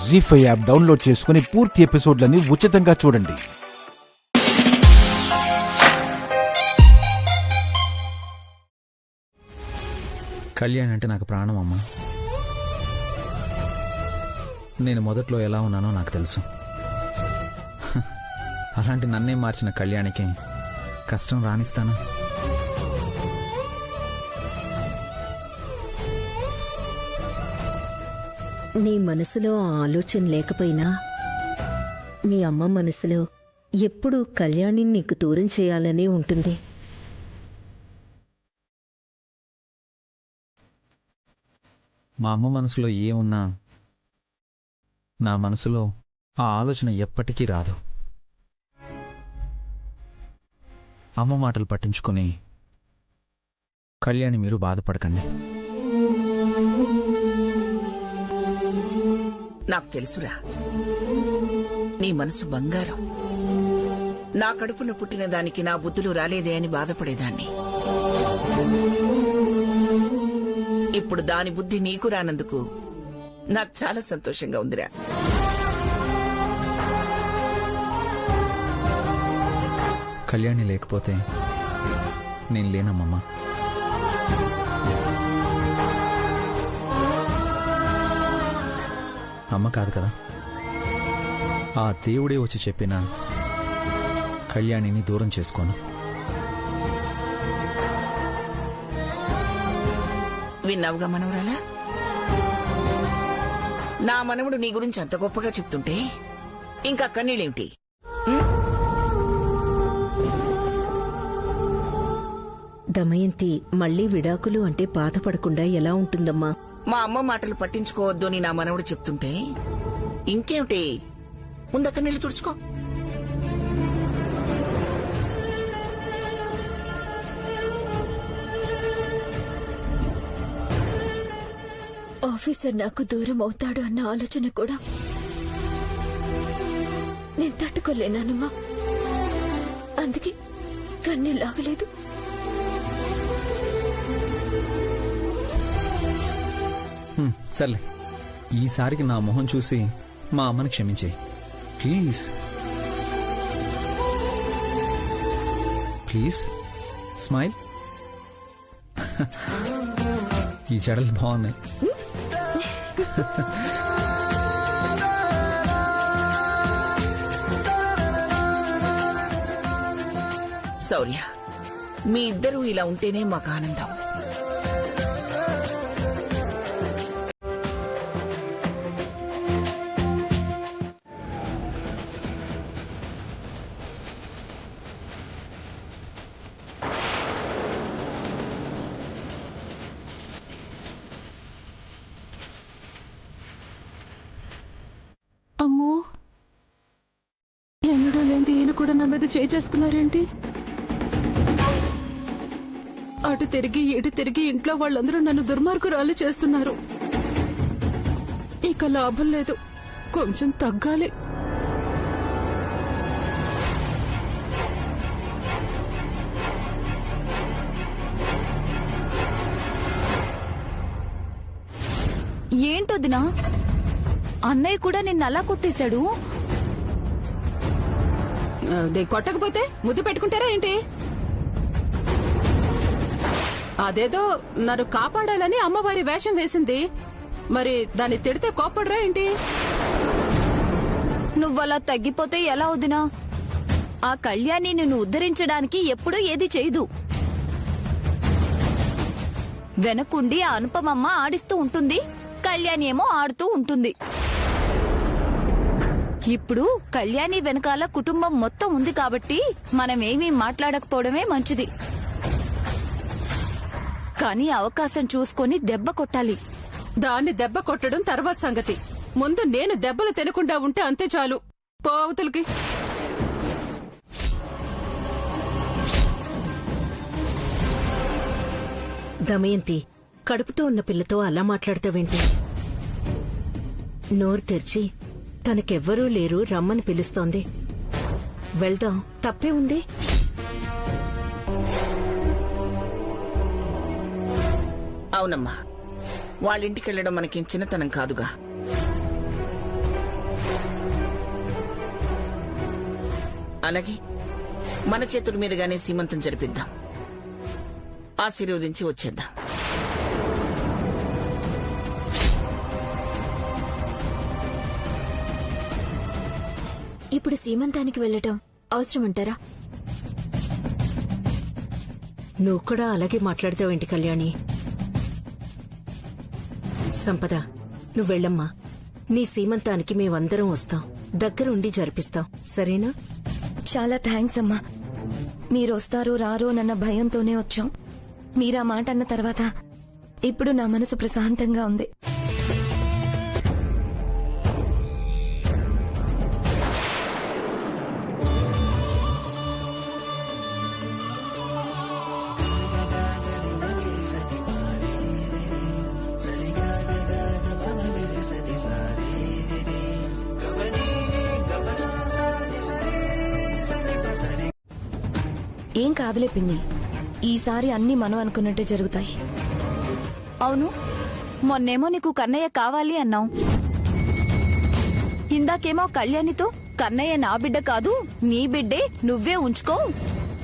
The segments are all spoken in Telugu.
జీ5 యాప్ డౌన్లోడ్ చేసుకుని పూర్తి ఎపిసోడ్లని ఉచితంగా చూడండి. కళ్యాణ్ అంటే నాకు ప్రాణం అమ్మా. నేను మొదట్లో ఎలా ఉన్నానో నాకు తెలుసు. అలాంటి నన్నే మార్చిన కళ్యాణికి కష్టం రానిస్తానా? నీ మనసులో ఆ ఆలోచన లేకపోయినా మీ అమ్మ మనసులో ఎప్పుడూ కళ్యాణిని నీకు దూరం చేయాలనే ఉంటుంది. మా అమ్మ మనసులో ఏమున్నా నా మనసులో ఆ ఆలోచన ఎప్పటికీ రాదు. అమ్మ మాటలు పట్టించుకొని కళ్యాణి మీరు బాధపడకండి. నాకు తెలుసురా, నీ మనసు బంగారం. నా కడుపున పుట్టిన దానికి నా బుద్ధులు రాలేదే అని బాధపడేదాన్ని. ఇప్పుడు దాని బుద్ధి నీకు రానందుకు నాకు చాలా సంతోషంగా ఉందిరా. కళ్యాణి లేకపోతే నేను లేనమ్మమ్మ. అమ్మ కాదు కదా, ఆ దేవుడే వచ్చి చెప్పిన కళ్యాణిని దూరం చేసుకోను. విన్నావుగా మనవరాలా, నా మనవడు నీ గురించి అంత గొప్పగా చెప్తుంటే ఇంకా కన్నీళ్ళేమిటి? దమయంతి మళ్లీ విడాకులు అంటే బాధపడకుండా ఎలా ఉంటుందమ్మా? మా అమ్మ మాటలు పట్టించుకోవద్దు అని నా మనవడు చెప్తుంటే ఇంకేమిటి, ముందక్క నీళ్లు తుడుచుకో. ఆఫీసర్ నాకు దూరం అవుతాడు అన్న ఆలోచన కూడా నేను తట్టుకోలేనానమ్మా. అందుకే కన్నీళ్ళాగలేదు. సర్లే, ఈసారికి నా మొహం చూసి మా అమ్మని క్షమించేయి ప్లీజ్. Please smile. ఈ జడలు బాగున్నాయి. శౌర్య, మీ ఇద్దరూ ఇలా ఉంటేనే మాకు ఆనందం. అమ్మో, ఎన్నడూ లేని ఈయన కూడా నా మీద చేసుకున్నారేంటి? అటు తిరిగి ఇటు తిరిగి ఇంట్లో వాళ్ళందరూ నన్ను దుర్మార్గురాలు చేస్తున్నారు. ఇక లాభం లేదు, కొంచెం తగ్గాలి. ఏంటొదినా, అన్నయ్య కూడా నిన్ను అలా కొట్టేశాడు. కొట్టకపోతే ముద్దు పెట్టుకుంటారా ఏంటి? అదేదో నన్ను కాపాడాలని అమ్మవారి వేషం వేసింది, మరి దాన్ని తిడితే కోపడరా ఏంటి? నువ్వలా తగ్గిపోతే ఎలా వదినా? ఆ కళ్యాణి నిన్ను ఉద్ధరించడానికి ఎప్పుడూ ఏది చేయదు. వెనకుండి ఆ అనుపమమ్మ ఆడిస్తూ ఉంటుంది, కళ్యాణి ఏమో ఆడుతూ ఉంటుంది. ఇప్పుడు కళ్యాణి వెనకాల కుటుంబం మొత్తం ఉంది కాబట్టి మనమేమీ మాట్లాడకపోవడమే మంచిది. కానీ అవకాశం చూసుకొని దెబ్బ కొట్టాలి. దాన్ని దెబ్బ కొట్టడం తర్వాత సంగతి. ముందు నేను దెబ్బలు తినకుండా ఉంటే అంతే చాలు. పోవతలకి దమయంతి, కడుపుతో ఉన్న పిల్లతో అలా మాట్లాడతావేంటి? నోరు తెరిచి తనకెవ్వరూ లేరు రమ్మని పిలుస్తోంది. వెళ్దాం, తప్పే ఉంది. అవునమ్మా, వాళ్ళింటికెళ్లడం మనకేం చిన్నతనం కాదుగా. అలాగే మన చేతుల మీదుగానే సీమంతం జరిపిద్దాం. ఆశీర్వదించి వచ్చేద్దాం. ఇప్పుడు సీమంతానికి వెళ్ళటం అవసరమంటారా? నువ్వు కూడా అలాగే మాట్లాడతావేంటి కళ్యాణి? సంపద, నువ్వు వెళ్ళమ్మా. నీ సీమంతానికి మేమందరం వస్తాం, దగ్గరుండి జరిపిస్తాం, సరేనా? చాలా థ్యాంక్స్ అమ్మా. మీరు వస్తారో రారో నన్న భయంతోనే వచ్చాం. మీరా మాట అన్న తర్వాత ఇప్పుడు నా మనసు ప్రశాంతంగా ఉంది. ఏం కాదులే పిన్ని, ఈసారి అన్ని మనం అనుకున్నట్టే జరుగుతాయి. అవును, మొన్నేమో నీకు కన్నయ్య కావాలి అన్నావు. ఇందాకేమో కళ్యాణితో కన్నయ్య నా బిడ్డ కాదు నీ బిడ్డే, నువ్వే ఉంచుకో,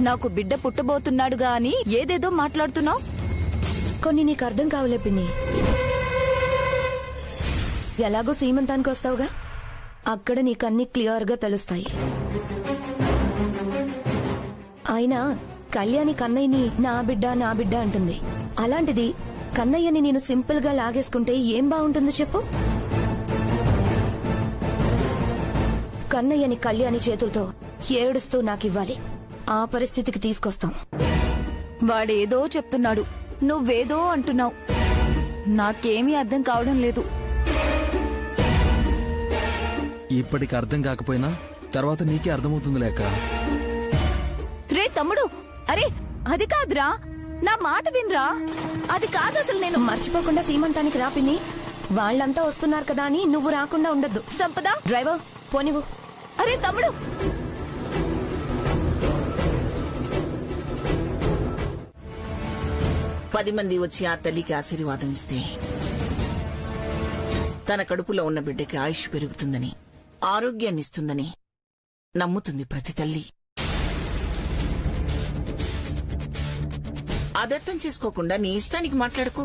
నాకు బిడ్డ పుట్టబోతున్నాడుగా అని ఏదేదో మాట్లాడుతున్నావు. కొన్ని నీకు అర్థం కావులే పిన్ని. ఎలాగో సీమంతానికి వస్తావుగా, అక్కడ నీకన్నీ క్లియర్గా తెలుస్తాయి. అయినా కళ్యాణి కన్నయ్యని నా బిడ్డ అంటుంది. అలాంటిది కన్నయ్యని నేను సింపుల్ గా లాగేసుకుంటే ఏం బాగుంటుందో చెప్పు? కన్నయ్యని కళ్యాణి చేతులతో ఏడుస్తూ నాకివ్వాలి. ఆ పరిస్థితికి తీసుకొస్తాం. వాడేదో చెప్తున్నాడు, నువ్వేదో అంటున్నావు. నాకేమీ అర్థం కావడం లేదు. ఇప్పటికి అర్థం కాకపోయినా తర్వాత నీకే అర్థమవుతుంది లేక. రే తమ్ముడు, అరే అది కాదురా, నా మాట వినరా. అది కాదు అసలు. నేను మర్చిపోకుండా సీమంతానికి రా పిన్ని. వాళ్ళంతా వస్తున్నారు కదా అని నువ్వు రాకుండా ఉండద్దు. సంపద, డ్రైవర్ పోనివ్వు. అరే తమ్ముడు, 10 మంది వచ్చి ఆ తల్లికి ఆశీర్వాదం ఇస్తే తన కడుపులో ఉన్న బిడ్డకి ఆయుష్ పెరుగుతుందని, ఆరోగ్యాన్ని ఇస్తుందని నమ్ముతుంది ప్రతి తల్లి. అదర్థం చేసుకోకుండా నీ ఇష్టానికి మాట్లాడుకో.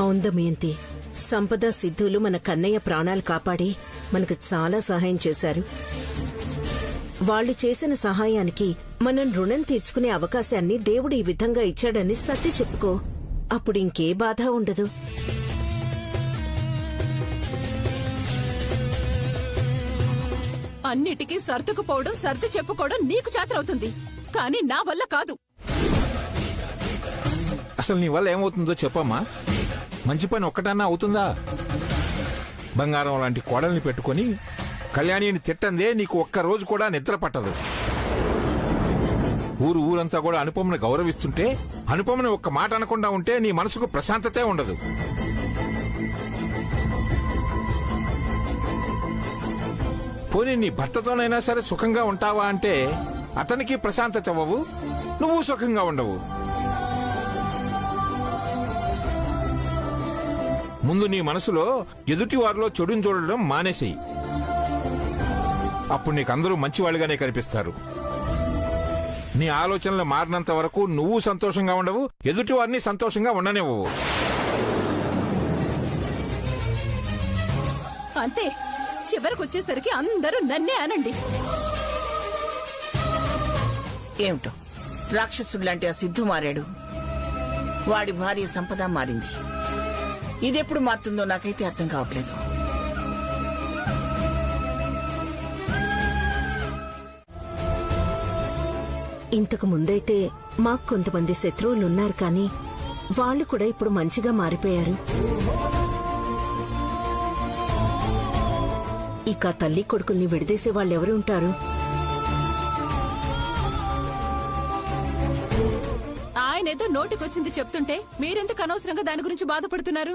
అవును దమయంతి, సంపద సిద్ధులు మన కన్నయ్య ప్రాణాలు కాపాడి మనకు చాలా సహాయం చేశారు. వాళ్లు చేసిన సహాయానికి మనం రుణం తీర్చుకునే అవకాశాన్ని దేవుడు ఈ విధంగా ఇచ్చాడని సర్ది చెప్పుకో. అప్పుడు ఇంకే బాధ ఉండదు. అన్నిటికీ సర్దుకుపోవడం, సర్ది చెప్పుకోవడం నీకు చేతనవుతుంది, కానీ నా వల్ల కాదు. అసలు నీ వల్ల ఏమవుతుందో చెప్పమ్మా. మంచి పని ఒక్కటన్నా అవుతుందా? బంగారం లాంటి కోడల్ని పెట్టుకుని కళ్యాణిని తిట్టందే నీకు ఒక్క రోజు కూడా నిద్ర పట్టదు. ఊరంతా కూడా అనుపమను గౌరవిస్తుంటే, అనుపమని ఒక్క మాట అనకుండా ఉంటే నీ మనసుకు ప్రశాంతతే ఉండదు. పోనీ నీ భర్తతోనైనా సరే సుఖంగా ఉంటావా అంటే అతనికి ప్రశాంతత ఇవ్వవు, నువ్వు సుఖంగా ఉండవు. ముందు నీ మనసులో ఎదుటి వారిలో చెడుని చూడడం మానేసేయి. అప్పుడు నీకు అందరూ మంచివాళ్ళుగానే కనిపిస్తారు. నీ ఆలోచనలు మారినంత వరకు నువ్వు సంతోషంగా ఉండవు, ఎదుటి వారిని సంతోషంగా ఉండనివ్వవు. అంతే, చివరికొచ్చేసరికి అందరూ నన్నే అనండి. ఏమిటో రాక్షసుడిలాంటి ఆ సిద్ధు మారాడు, వాడి భార్య సంపద మారింది. ఇదెప్పుడు మారుతుందో నాకైతే అర్థం కావట్లేదు. ఇంతకు ముందైతే మాకు కొంతమంది శత్రువులున్నారు, కానీ వాళ్ళు కూడా ఇప్పుడు మంచిగా మారిపోయారు. ఇక తల్లి కొడుకుల్ని విడదీసే వాళ్ళెవరు ఉంటారు? ఆయనేదో నోటికొచ్చింది చెప్తుంటే మీరెందుకు అనవసరంగా దాని గురించి బాధపడుతున్నారు?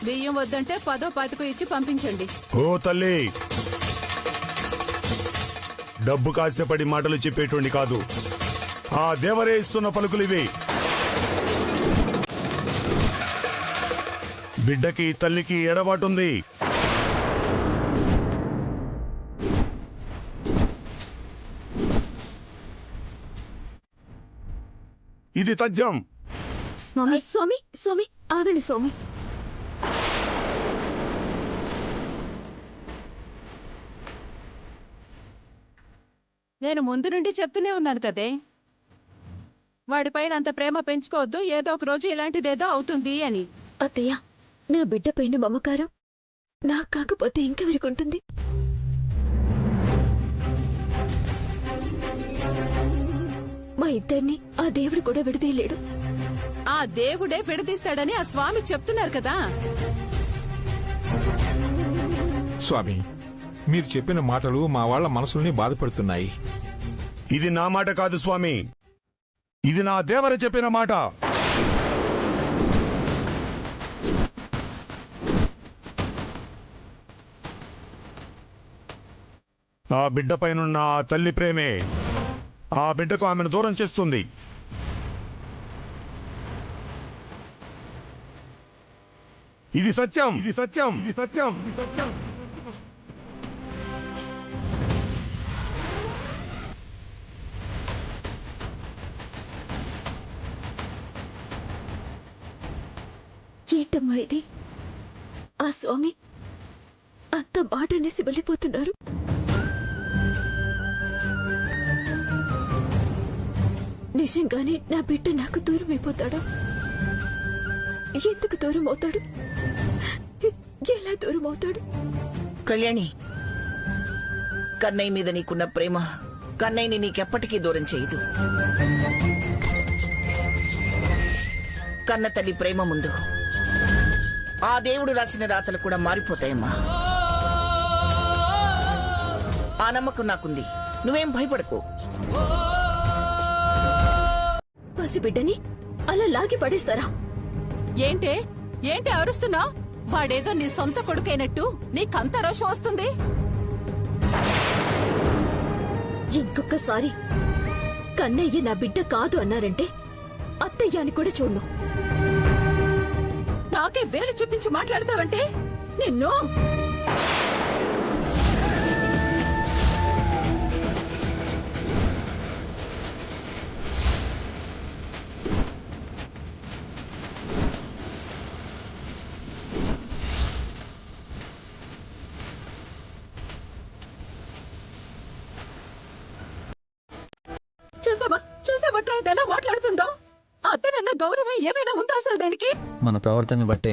బియ్యం వద్దంటే 10ో 15 ఇచ్చి పంపించండి. ఓ తల్లి, డబ్బు కాసేపడి మాటలు చెప్పేటోండి కాదు, ఆ దేవరే ఇస్తున్న పలుకులివి. బిడ్డకి తల్లికి ఎడబాటుంది. ఇది తథ్యం. స్వామి స్వామి స్వామి ఆగండి స్వామి. నేను ముందు నుండి చెప్తూనే ఉన్నాను కదే, వాడిపైన అంత ప్రేమ పెంచుకోవద్దు, ఏదో ఒక రోజు ఇలాంటిదేదో అవుతుంది అని. అత్తయ్య, నా బిడ్డ పైన మమకారం నాకు కాకపోతే ఇంకెవరికి ఉంటుంది? మా ఇద్దరిని ఆ దేవుడు కూడా విడదీయలేడు. ఆ దేవుడే విడదీస్తాడని ఆ స్వామి చెప్తున్నారు కదా. స్వామి, మీరు చెప్పిన మాటలు మా వాళ్ళ మనసుల్ని బాధపడుతున్నాయి. ఇది నా మాట కాదు స్వామి, ఇది నా దేవర చెప్పిన మాట. ఆ బిడ్డపైనున్న ఆ తల్లి ప్రేమే ఆ బిడ్డకు ఆమెను దూరం చేస్తుంది. ఇది సత్యం, ఇది సత్యం, ఇది సత్యం, ఇది సత్యం. ఏంటమ్మా ఇది? ఆ స్వామి అంత మాట అనేసి వెళ్ళిపోతున్నారు. నిజంగానే నా బిడ్డ నాకు దూరం అయిపోతాడా? ఎందుకు దూరం అవుతాడు? ఎలా దూరం అవుతాడు? కళ్యాణి, కన్నయ్య మీద నీకున్న ప్రేమ కన్నయ్యని నీకెప్పటికీ దూరం చేయదు. కన్న తల్లి ప్రేమ ముందు ఆ దేవుడు రాసిన రాతలు కూడా మారిపోతాయమ్మా. ఆ నమ్మకం నాకుంది, నువ్వేం భయపడకు. పసిబిడ్డని అలా లాగి పడేస్తారా? ఏంటే ఏంటి అరుస్తున్నావు? వాడేదో నీ సొంత కొడుకైనట్టు నీకంత రోషం వస్తుంది. ఇంకొకసారి కన్నయ్య నా బిడ్డ కాదు అన్నారంటే అత్తయ్య అని కూడా చూడను. నాకే వేలు చూపించి మాట్లాడతావంటే నిన్ను. చూసావట్రా ఇది ఎలా మాట్లాడుతుందో? అతనన్న గౌరవం ఏమైనా ఉందా అసలు దానికి? మన ప్రవర్తన బట్టే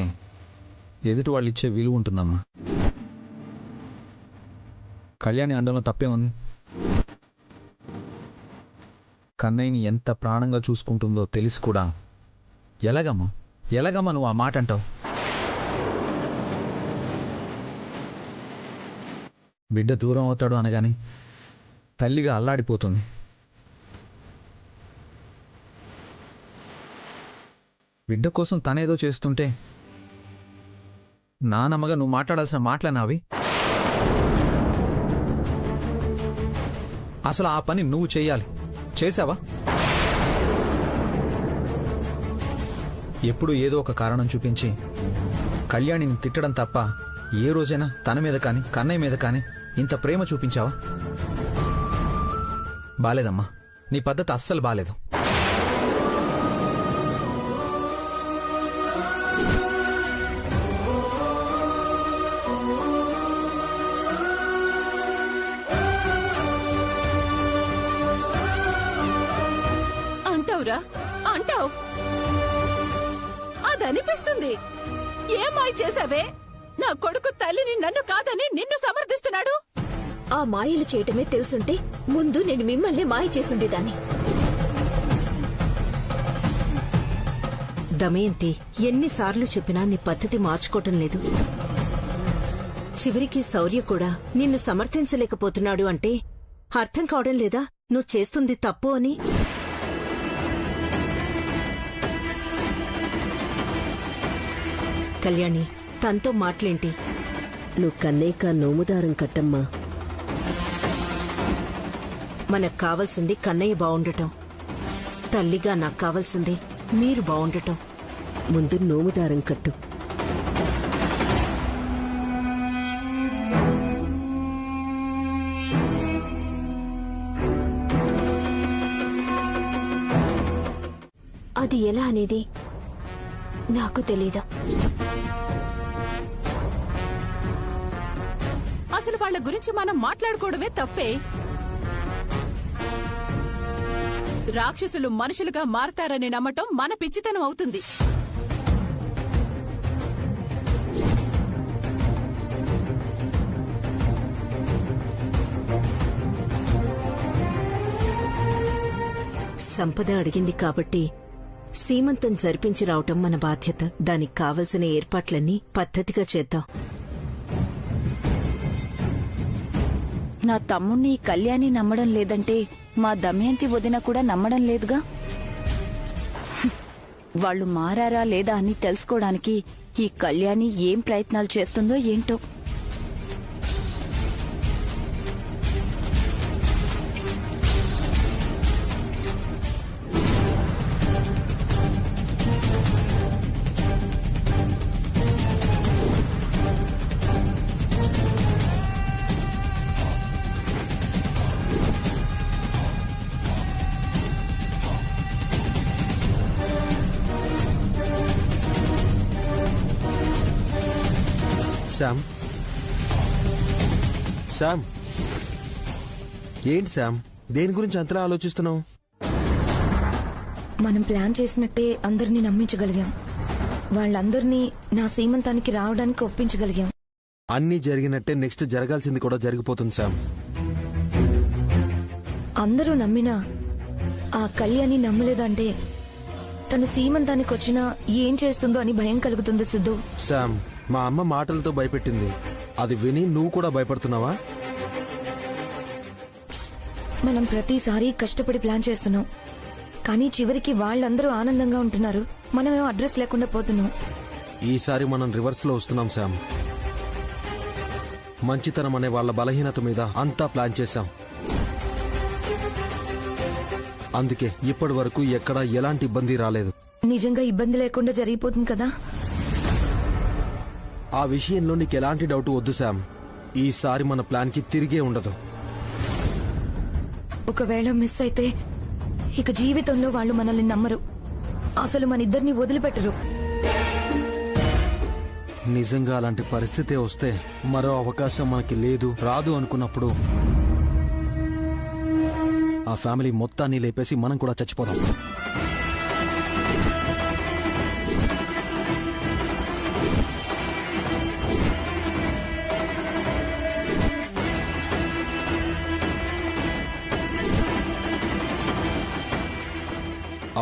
ఎదుటి వాళ్ళు ఇచ్చే విలువ ఉంటుందమ్మా. కళ్యాణి అండంలో తప్పే ఉంది. కన్నయ్యని ఎంత ప్రాణంగా చూసుకుంటుందో తెలిసి కూడా ఎలాగమ్మా నువ్వు ఆ మాట అంటావు? బిడ్డ దూరం అవుతాడు అనగాని తల్లిగా అల్లాడిపోతుంది. బిడ్డ కోసం తనేదో చేస్తుంటే నా నమ్మగా నువ్వు మాట్లాడాల్సిన మాటలనావి? అసలు ఆ పని నువ్వు చెయ్యాలి, చేసావా? ఎప్పుడు ఏదో ఒక కారణం చూపించి కళ్యాణిని తిట్టడం తప్ప ఏ రోజైనా తన మీద కానీ కన్నయ్య మీద కానీ ఇంత ప్రేమ చూపించావా? బాలేదమ్మా, నీ పద్ధతి అస్సలు బాలేదు. అంటావు అదనిపిస్తుంది. ఏ మాయ చేసావే? నా కొడుకు తల్లిని నన్ను కాదని నిన్ను సమర్థిస్తున్నాడు. ఆ మాయలు చేయటమే తెలుసుంటే ముందు నేను మిమ్మల్ని మాయ చేసుండేదాన్ని. దమయంతి, ఎన్నిసార్లు చెప్పినా నీ పద్ధతి మార్చుకోవటం లేదు. చివరికి శౌర్య కూడా నిన్ను సమర్థించలేకపోతున్నాడు అంటే అర్థం కావడం లేదా నువ్వు చేస్తుంది తప్పు అని? కళ్యాణి, తనతో మాటలేంటి? నువ్వు కన్నేక నోముదారం కట్టమ్మా. మనకు కావాల్సింది కన్నయ్య బావుండటం. తల్లిగా నాకు కావాల్సింది మీరు బావుండటం. ముందు నోముదారం కట్టు. ఎలా అనేది నాకు తెలీదు. అసలు వాళ్ళ గురించి మనం మాట్లాడుకోవడమే తప్పే. రాక్షసులు మనుషులుగా మారతారని నమ్మటం మన పిచ్చితనం అవుతుంది. సంపద అడిగింది కాబట్టి సీమంతం జరిపించి రావటం మన బాధ్యత. దానికి కావలసిన ఏర్పాట్లన్నీ పద్ధతిగా చేద్దాం. నా తమ్ముణ్ణి కళ్యాణి నమ్మడం లేదంటే మా దమయంతి వదిన కూడా నమ్మడం లేదుగా. వాళ్ళు మారారా లేదా అని తెలుసుకోవడానికి ఈ కళ్యాణి ఏం ప్రయత్నాలు చేస్తుందో ఏంటో. శామ్, ఏంటి శామ్, దేని గురించి అంతలా ఆలోచిస్తున్నావు? మనం ప్లాన్ చేసినట్టే అందరినీ నమ్మించగలిగాం. వాళ్ళందరినీ నా సీమంతానికి రావడానికి ఒప్పించగలిగాం. అన్నీ జరిగినట్టే నెక్స్ట్ జరగాల్సింది కూడా జరిగిపోతుంది శామ్. అందరూ నమ్మినా ఆ కళ్యాణి నమ్మలేదంటే తను సీమంతానికి వచ్చినా ఏం చేస్తుందో అని భయం కలుగుతుంది సిద్ధు. శామ్, మా అమ్మ మాటలతో భయపెట్టింది. అది విని నువ్వు కూడా భయపడుతున్నావా? మనం ప్రతిసారి కష్టపడి ప్లాన్ చేస్తున్నాం, కానీ చివరికి వాళ్ళందరూ ఆనందంగా ఉంటున్నారు, మనమేమో అడ్రస్ లేకుండా పోతున్నాం. ఈసారి మనం రివర్స్ లో వస్తున్నాం శామ్. మంచితనం అనే వాళ్ళ బలహీనత మీద అంతా ప్లాన్ చేశాం. అందుకే ఇప్పటి వరకు ఎక్కడా ఎలాంటి ఇబ్బంది రాలేదు. నిజంగా ఇబ్బంది లేకుండా జరిగిపోతుంది కదా. ఆ విషయంలో నీకు ఎలాంటి డౌట్ వద్దు శామ్. ఈసారి మన ప్లాన్ కి తిరిగే ఉండదు. ఒకవేళ మిస్ అయితే ఇక జీవితంలో వాళ్ళు మనల్ని నమ్మరు, అసలు మన ఇద్దరిని వదిలిపెట్టరు. నిజంగా అలాంటి పరిస్థితే వస్తే మరో అవకాశం మనకి లేదు, రాదు అనుకున్నప్పుడు ఆ ఫ్యామిలీ మొత్తాన్ని లేపేసి మనం కూడా చచ్చిపోదాం.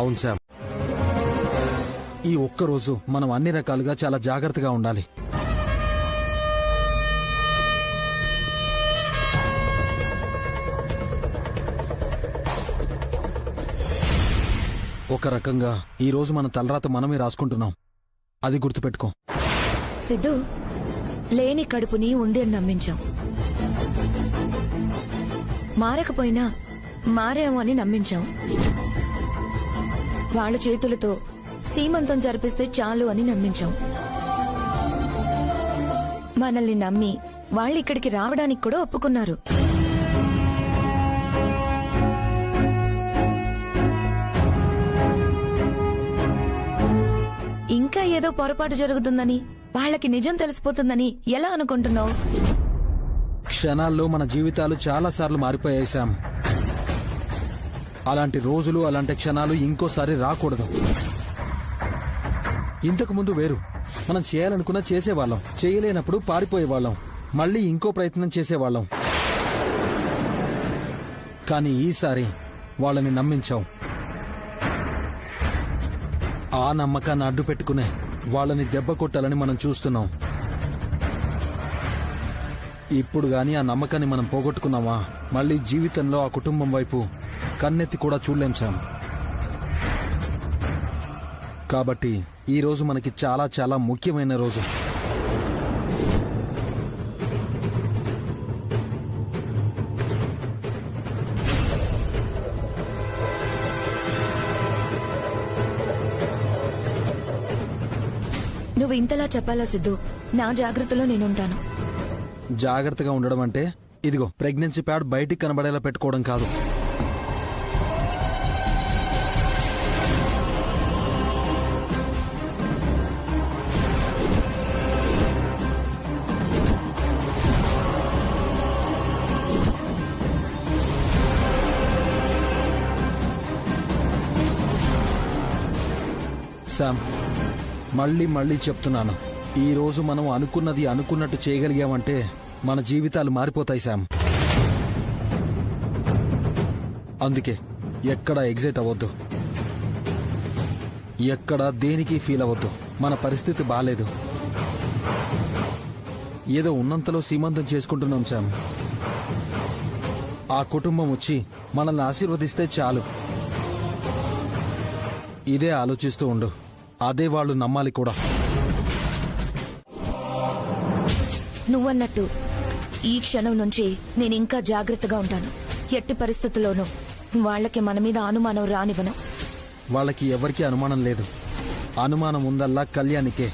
అవును శామ్, ఈ ఒక్కరోజు మనం అన్ని రకాలుగా చాలా జాగ్రత్తగా ఉండాలి. ఒక రకంగా ఈ రోజు మన తలరాత మనమే రాసుకుంటున్నాం, అది గుర్తుపెట్టుకో. సిద్ధు, లేని కడుపుని ఉంది అని నమ్మించాం. మారకపోయినా మారాము అని నమ్మించాం. వాళ్ళ చేతులతో సీమంతం జరిపిస్తే చాలు అని నమ్మించాం. మనల్ని నమ్మి వాళ్ళు ఇక్కడికి రావడానికి కూడా ఒప్పుకున్నారు. ఇంకా ఏదో పొరపాటు జరుగుతుందని, వాళ్ళకి నిజం తెలిసిపోతుందని ఎలా అనుకుంటున్నావు? క్షణాల్లో మన జీవితాలు చాలా సార్లు మారిపోయాయి శామ్. అలాంటి రోజులు, అలాంటి క్షణాలు ఇంకోసారి రాకూడదు. ఇంతకు ముందు వేరు, మనం చేయాలనుకున్నా చేసేవాళ్ళం, చేయలేనప్పుడు పారిపోయేవాళ్ళం, మళ్ళీ ఇంకో ప్రయత్నం చేసేవాళ్ళం. కానీ ఈసారి వాళ్ళని నమ్మించాం. ఆ నమ్మకాన్ని అడ్డు పెట్టుకునే వాళ్ళని దెబ్బ కొట్టాలని మనం చూస్తున్నాం. ఇప్పుడు గాని ఆ నమ్మకాన్ని మనం పోగొట్టుకున్నామా, మళ్ళీ జీవితంలో ఆ కుటుంబం వైపు కన్నెత్తి కూడా చూడలేం శామ్. కాబట్టి ఈ రోజు మనకి చాలా చాలా ముఖ్యమైన రోజు. నువ్వు ఇంతలా చెప్పాలా సిద్ధు? నా జాగ్రత్తలో నేనుంటాను. జాగ్రత్తగా ఉండడం అంటే ఇదిగో ప్రెగ్నెన్సీ ప్యాడ్ బయటికి కనబడేలా పెట్టుకోవడం కాదు. శామ్, మళ్ళీ మళ్ళీ చెప్తున్నాను, ఈ రోజు మనం అనుకున్నది అనుకున్నట్టు చేయగలిగామంటే మన జీవితాలు మారిపోతాయి శామ్. అందుకే ఎక్కడ ఎగ్జైట్ అవ్వద్దు, ఎక్కడ దేనికి ఫీల్ అవ్వద్దు. మన పరిస్థితి బాలేదు, ఏదో ఉన్నంతలో సీమంతం చేసుకుంటున్నాం శామ్. ఆ కుటుంబం వచ్చి మనల్ని ఆశీర్వదిస్తే చాలు. ఇదే ఆలోచిస్తూ ఉండు, అదే వాళ్ళు నమ్మాలి కూడా. నువ్వన్నట్టు ఈ క్షణం నుంచి నేను ఇంకా జాగ్రత్తగా ఉంటాను. ఎట్టి పరిస్థితుల్లోనూ వాళ్ళకి మన మీద అనుమానం రానివ్వను. వాళ్ళకి ఎవరికీ అనుమానం లేదు. అనుమానం ఉందల్లా కళ్యాణికే.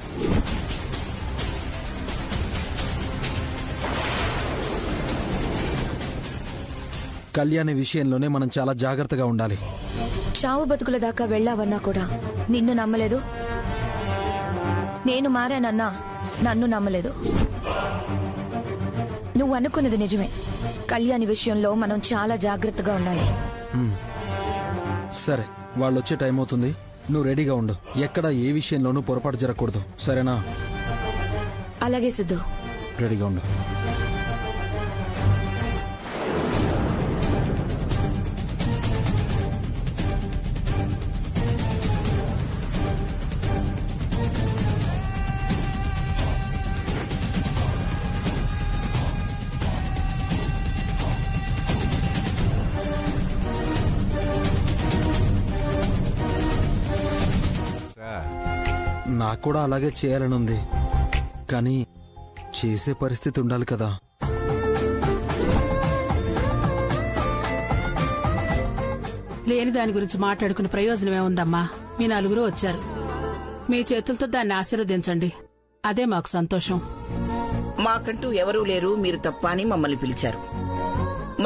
కళ్యాణి విషయంలోనే మనం చాలా జాగ్రత్తగా ఉండాలి. చావు బతుకుల దాకా వెళ్ళావన్నా కూడా నిన్ను నమ్మలేదు. నేను మారానన్నా నన్ను నమ్మలేదు. నువ్వు అనుకున్నది నిజమే. కళ్యాణి విషయంలో మనం చాలా జాగ్రత్తగా ఉండాలి. సరే, వాళ్ళు వచ్చే టైం అవుతుంది. నువ్వు రెడీగా ఉండు. ఎక్కడ ఏ విషయంలోనూ పొరపాటు జరగకూడదు, సరేనా? అలాగే సిద్ధు. రెడీగా ఉండు. నాకు కూడా అలాగే చేయాలనుంది, కానీ చేసే పరిస్థితి ఉండాలి కదా. లేని దాని గురించి మాట్లాడుకునే ప్రయోజనమే ఉందమ్మా. మీ నలుగురు వచ్చారు, మీ చేతులతో దాన్ని ఆశీర్వదించండి. అదే మాకు సంతోషం. మాకంటూ ఎవరూ లేరు, మీరు తప్ప అని మమ్మల్ని పిలిచారు.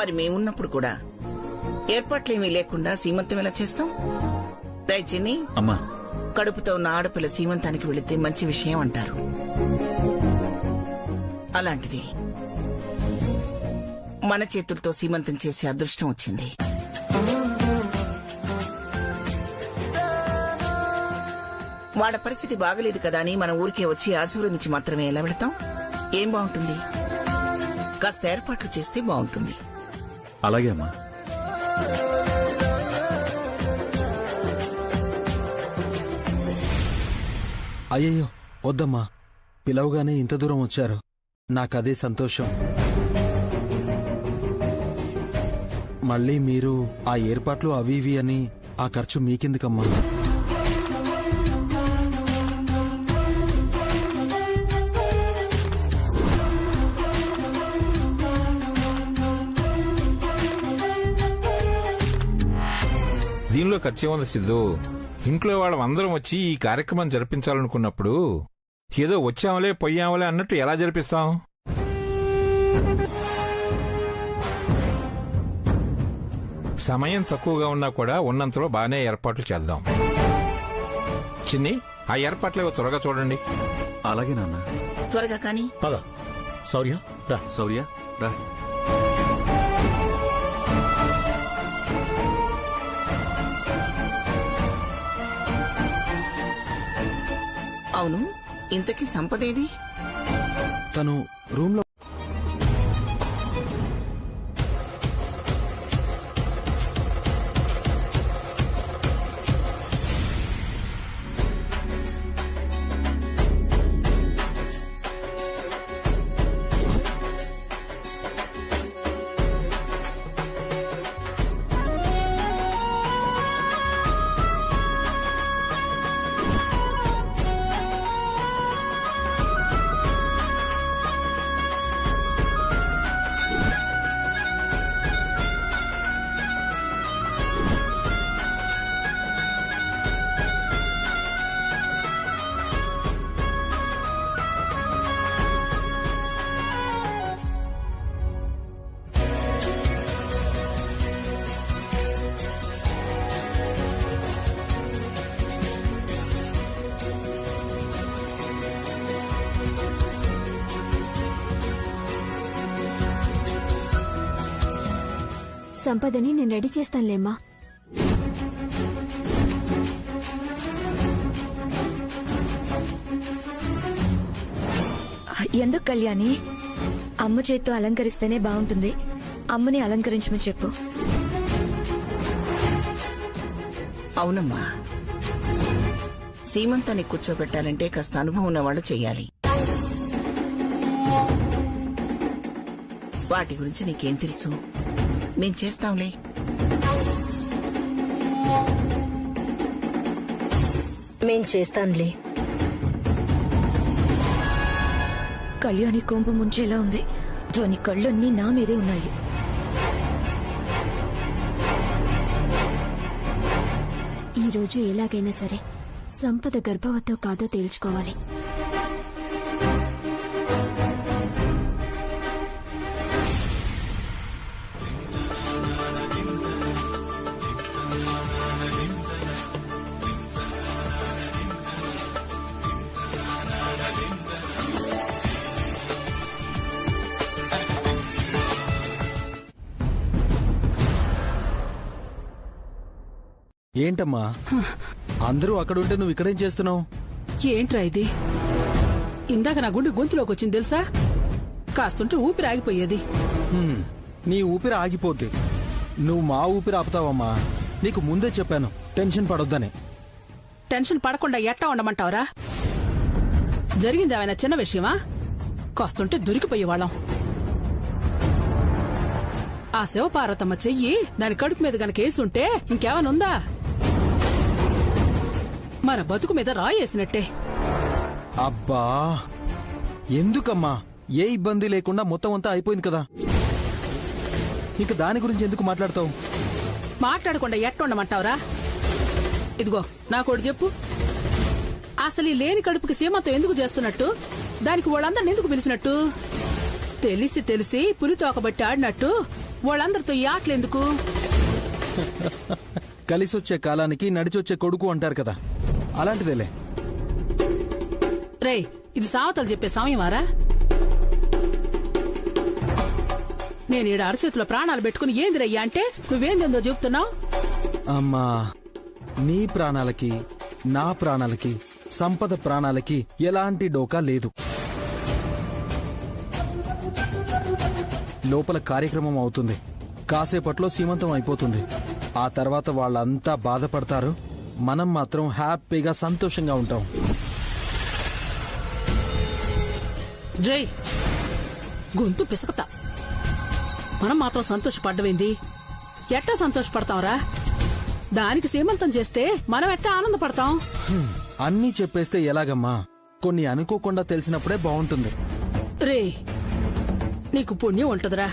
మరి మేమున్నప్పుడు కూడా ఏర్పాట్లేమీ లేకుండా సీమంతం ఎలా చేస్తాం? రై చిన్ని, అమ్మా, కడుపుతో ఉన్న ఆడపిల్ల సీమంతానికి వెళితే మంచి విషయం అంటారు. అలాంటిది మన చేతులతో సీమంతం చేసే అదృష్టం వచ్చింది. వాళ్ళ పరిస్థితి బాగలేదు కదా అని మన ఊరికే వచ్చి ఆశీర్వదించి మాత్రమే ఎలా వెళతాం? ఏం బాగుంటుంది? కాస్త ఏర్పాట్లు చేస్తే బాగుంటుంది. అలాగే అమ్మా. అయ్యయ్యో వద్దమ్మా, పిలవగానే ఇంత దూరం వచ్చారు. నాకదే సంతోషం. మళ్ళీ మీరు ఆ ఏర్పాట్లు అవి ఇవి అని ఆ ఖర్చు మీకెందుకమ్మా? దీనిలో ఖర్చేముంది సిద్ధు? ఇంట్లో వాళ్ళందరం వచ్చి ఈ కార్యక్రమం జరిపించాలనుకున్నప్పుడు ఏదో వచ్చాములే పొయ్యాములే అన్నట్టు ఎలా జరిపిస్తాం? సమయం తక్కువగా ఉన్నా కూడా ఉన్నంతలో బాగానే ఏర్పాట్లు చేద్దాం. చిన్ని, ఆ ఏర్పాట్లేవో త్వరగా చూడండి. అలాగే నాన్న. త్వరగా కానీ. పద శౌర్య, రా. శౌర్య, రా. అవును, ఇంతకీ సంపదేది? తను రూమ్ లో. సంపదని నేను రెడీ చేస్తానులేమ్మా. ఎందుకు కళ్యాణి? అమ్మ చేత్తో అలంకరిస్తేనే బాగుంటుంది. అమ్మని అలంకరించమని చెప్పు. అవునమ్మా, సీమంతాన్ని కూర్చోబెట్టాలంటే కాస్త అనుభవం ఉన్నవాళ్ళు చెయ్యాలి. వాటి గురించి నీకేం తెలుసు? మేం చేస్తాంలే. మేం చేస్తాంలే. కళ్యాణి కొంపు ముంచేలా ఉంది. దాని కళ్ళన్నీ నా మీదే ఉన్నాయి. ఈరోజు ఎలాగైనా సరే సంపద గర్భవతో కాదో తేల్చుకోవాలి. ఏంటమ్మా అందరూ అక్కడుంటే నువ్వు ఇక్కడేం చేస్తున్నావు? ఏంట్రా ఇది? ఇందాక నా గుండె గొంతులోకి వచ్చింది తెలుసా? కాస్తుంటే ఊపిరి ఆగిపోయేది. నీ ఊపిరి ఆగిపోద్ది. నువ్వు మా ఊపిరి ఆపుతావమ్మా. నీకు ముందే చెప్పాను టెన్షన్ పడొద్దని. టెన్షన్ పడకుండా ఎట్టా ఉండమంటావురా? జరిగింది ఏమైనా చిన్న విషయమా? కాస్తుంటే దొరికిపోయేవాళ్ళం. ఆ శివపార్వతమ్మ చెయ్యి దాని కడుపు మీద గనక వేసుంటే ఇంకేమనుందా? మన బతుకు మీద రాయేసినట్టే. అబ్బా ఎందుకమ్మా? ఏ ఇబ్బంది లేకుండా మొత్తం అంతా అయిపోయింది కదా. ఇంక దాని గురించి ఎందుకు మాట్లాడతావు? మాట్లాడకుండా ఎట్టుండమంటావురా? ఇదిగో నాకోటి చెప్పు. అసలు ఈ లేని కడుపుకి సీమంతం ఎందుకు చేస్తున్నట్టు? దానికి వాళ్ళందరిని ఎందుకు పిలిచినట్టు? తెలిసి తెలిసి పులితోకబట్టి ఆడినట్టు వాళ్ళందరితో ఈ ఆటలెందుకు? కలిసొచ్చే కాలానికి నడిచొచ్చే కొడుకు అంటారు కదా, అలాంటిదేలే. రేయ్, ఇది సావతలు చెప్పే సమయమారా? నేను ఈడ అరచేతిలో ప్రాణాలు పెట్టుకుని ఏందిరయ్యా అంటే నువ్వేందేందో చెప్తున్నావు? అమ్మా, నీ ప్రాణాలకి నా ప్రాణాలకి సంపద ప్రాణాలకి ఎలాంటి డోకా లేదు. లోపల కార్యక్రమం అవుతుంది. కాసేపట్లో సీమంతం అయిపోతుంది. ఆ తర్వాత వాళ్ళంతా బాధపడతారు. మనం మాత్రం హ్యాపీగా సంతోషంగా ఉంటాం. జై గొంతు పిసకతా. మనం మాత్రం సంతోషపడ్డమైంది. ఎట్టా సంతోషపడతాంరా? దానికి సీమంతం చేస్తే మనం ఎట్టా ఆనందపడతాం? అన్నీ చెప్పేస్తే ఎలాగమ్మా? కొన్ని అనుకోకుండా తెలిసినప్పుడే బాగుంటుంది. రే, నీకు పుణ్యం ఉంటదిరా.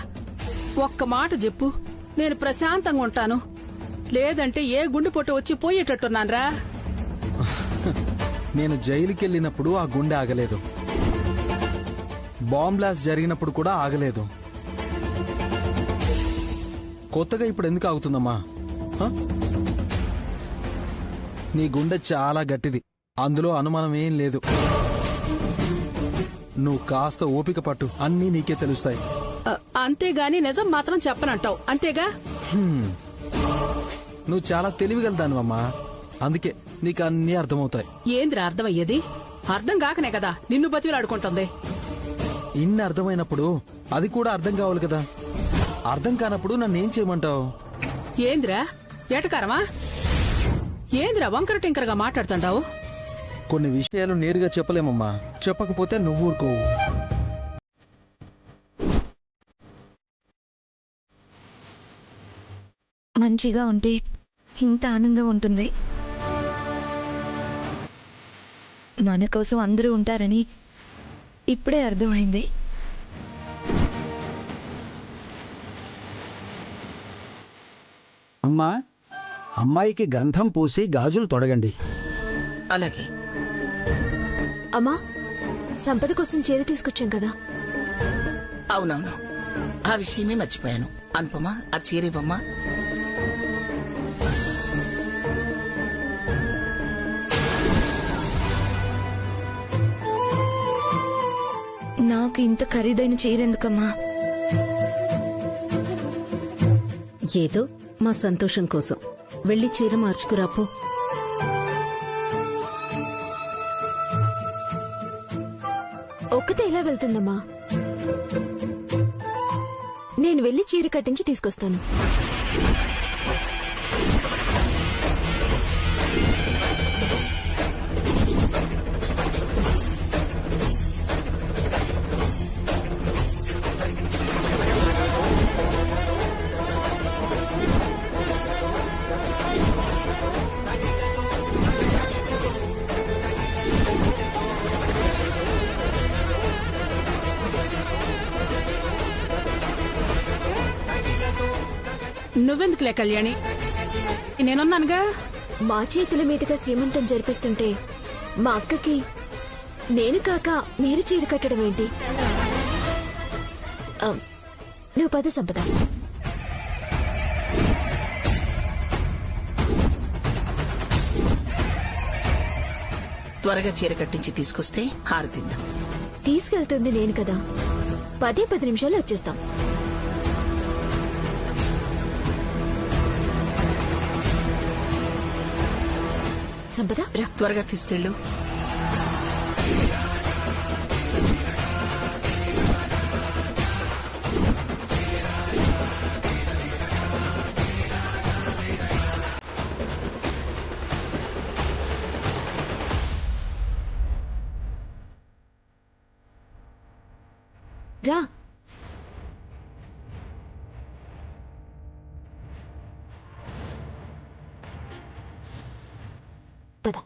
ఒక్క మాట చెప్పు, నేను ప్రశాంతంగా ఉంటాను. లేదంటే ఏ గుండెపోటు వచ్చి పోయేటట్టున్నాన్రా. నేను జైలుకెళ్ళినప్పుడు ఆ గుండె ఆగలేదు. బాంబ్ బ్లాస్ట్ జరిగినప్పుడు కూడా ఆగలేదు. కొత్తగా ఇప్పుడు ఎందుకు ఆగుతుందమ్మా? నీ గుండె చాలా గట్టిది, అందులో అనుమానం ఏం లేదు. నువ్వు కాస్త ఓపిక పట్టు, అన్నీ నీకే తెలుస్తాయి. అంతేగాని నిజం మాత్రం చెప్పనంటావు అంతేగా? నువ్వు చాలా తెలివిగలదానివమ్మా, అందుకే నీకు అన్నీ అర్థమవుతాయి. ఏంద్రా అర్థమయ్యేది? అర్థం కాకనే కదా నిన్ను బతిలాడుకుంటుంది. ఇన్ని అర్థమైనప్పుడు అది కూడా అర్థం కావాలి కదా. అర్థం కానప్పుడు నన్నేం చేయమంటావు? ఏంద్రా ఏటకారమా? ఏంద్రా వంకర టింకరగా మాట్లాడుతుంటావు? కొన్ని విషయాలు నేరుగా చెప్పలేమమ్మా. చెప్పకపోతే నువ్వు ఊరుకోవు. మంచిగా ఉంటే ఇంత ఆనందం ఉంటుంది. మన కోసం అందరూ ఉంటారని ఇప్పుడే అర్థమైంది. అమ్మా, అమ్మాయికి గంధం పూసి గాజులు తొడగండి. అలాగే. అమ్మా, సంపద కోసం చీర తీసుకొచ్చాం కదా. అవునవును, ఆ విషయమే మర్చిపోయాను. అనుపమా, ఆ చీర ఇవ్వమ్మా. నాకు ఇంత ఖరీదైన చీర ఎందుకమ్మా? ఏదో మా సంతోషం కోసం వెళ్ళి చీర మార్చుకురాపో. ఒక్కతే ఎలా వెళ్తుందమ్మా? నేను వెళ్ళి చీర కట్టించి తీసుకొస్తాను. నువ్వెందుకులే కళ్యాణి, నేనున్నానుగా. మా చేతుల మీదుగా సీమంతం జరిపిస్తుంటే మా అక్కకి నేను కాక మీరు చీర కట్టడం ఏంటి? నువ్వు పద సంపద. త్వరగా చీర కట్టించి తీసుకొస్తే హారతిద్దాం. తీసుకెళ్తుంది నేను కదా, 10 నిమిషాలు వచ్చేస్తాం. సంపద రా. త్వరగా తీసుకెళ్ళు. రా. పద.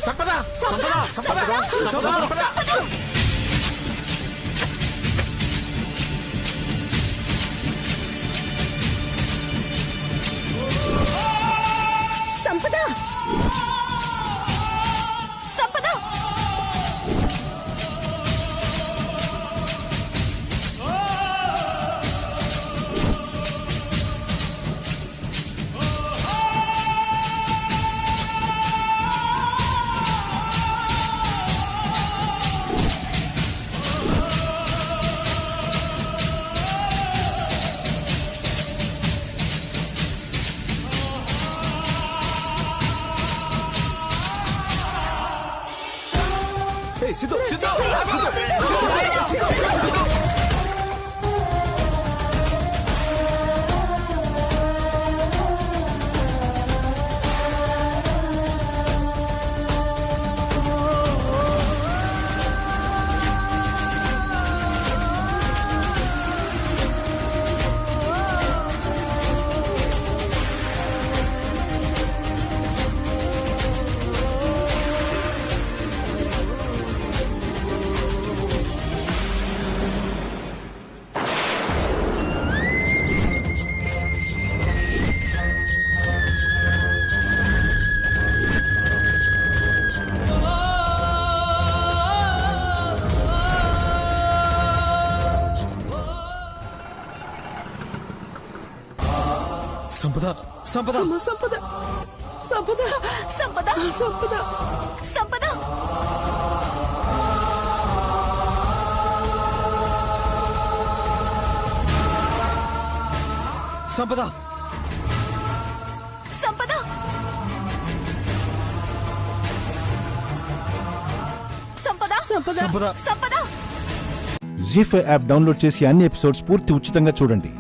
సంపద సంపద సంపద సంపద. సంపద సంపద సిద్ధు సిద్ధు. సంపద సంపద సంపద సంపద సంపద సంపద సంపద. సంపద సంపద సంపద సంపద సంపద. జీ5 యాప్ డౌన్లోడ్ చేసి అన్ని ఎపిసోడ్స్ పూర్తి ఉచితంగా చూడండి.